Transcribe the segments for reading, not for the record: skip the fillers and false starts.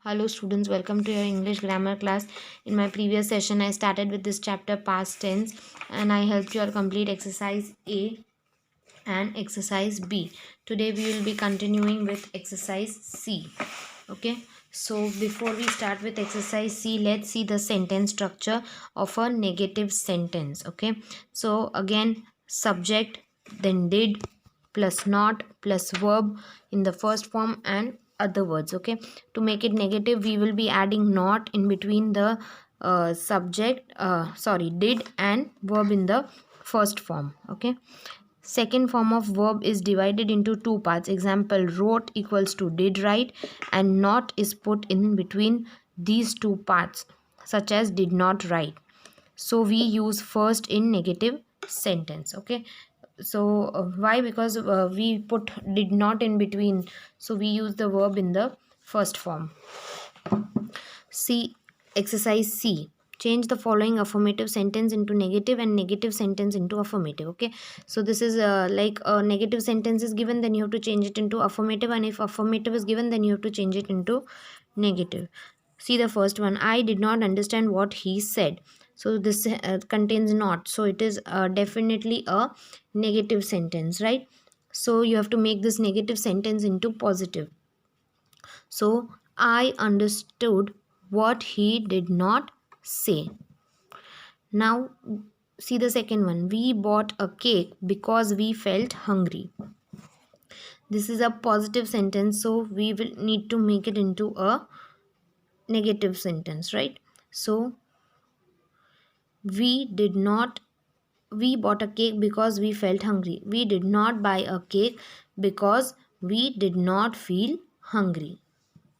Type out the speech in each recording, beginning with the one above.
Hello students, welcome to your English grammar class. In my previous session, I started with this chapter past tense and I helped you all complete exercise A and exercise B. Today we will be continuing with exercise C. Okay, so before we start with exercise C, let's see the sentence structure of a negative sentence. Okay, so again, subject, then did, plus not, plus verb in the first form and other words. Okay, to make it negative, we will be adding not in between the did and verb in the first form. Okay, second form of verb is divided into two parts. Example, wrote equals to did write, and not is put in between these two parts, such as did not write. So we use first in negative sentence. Okay, so why? Because we put did not in between, so we use the verb in the first form. See exercise C. Change the following affirmative sentence into negative and negative sentence into affirmative. Okay, so this is like a negative sentence is given, then you have to change it into affirmative, and if affirmative is given, then you have to change it into negative. See the first one. I did not understand what he said. So this contains not, so it is definitely a negative sentence, right? So you have to make this negative sentence into positive. So I understood what he did not say. Now see the second one. We bought a cake because we felt hungry. This is a positive sentence, so we will need to make it into a negative sentence, right? So we did not we bought a cake because we felt hungry. We did not buy a cake because we did not feel hungry.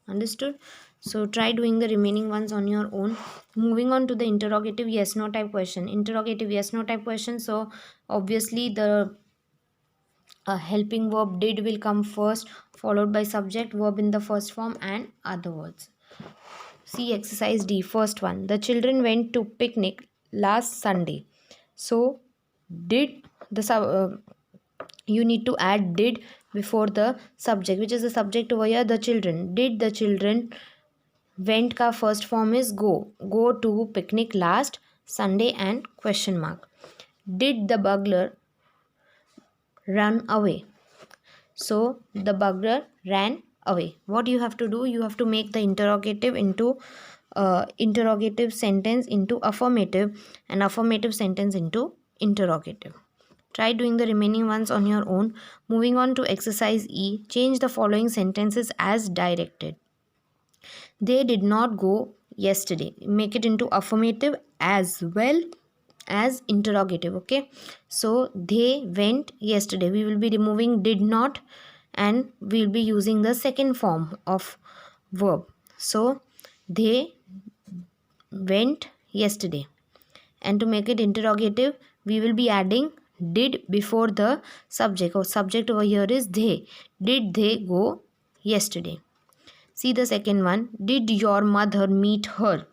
Understood? So try doing the remaining ones on your own. Moving on to the interrogative yes no type question. Interrogative yes no type question. So obviously the helping verb did will come first, followed by subject verb in the first form and other words. See exercise D, first one. The children went to picnic last Sunday. So did the you need to add did before the subject, which is the subject over here, the children. Did the children went का first form is go to picnic last Sunday and question mark. Did the burglar run away? So the burglar ran away. What you have to do, you have to make the interrogative into interrogative sentence into affirmative, and affirmative sentence into interrogative. Try doing the remaining ones on your own. Moving on to exercise E, change the following sentences as directed. They did not go yesterday. Make it into affirmative as well as interrogative. Okay, so they went yesterday. We will be removing did not and we will be using the second form of verb. So they went yesterday, and to make it interrogative, we will be adding did before the subject, or subject over here is they. Did they go yesterday? See the second one. Did your mother meet her?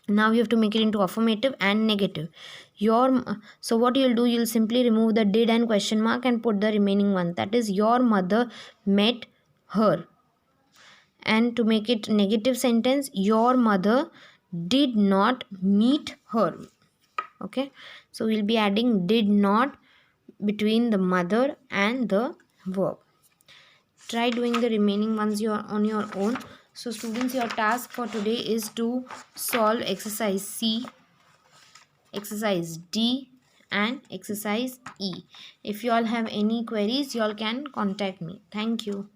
Now you have to make it into affirmative and negative. So what you'll do, you'll simply remove the did and question mark and put the remaining one, that is your mother met her. And to make it negative sentence, your mother did not meet her. Okay, so we'll be adding did not between the mother and the verb. Try doing the remaining ones on your own. So students, your task for today is to solve exercise C, exercise D and exercise E. If you all have any queries, you all can contact me. Thank you.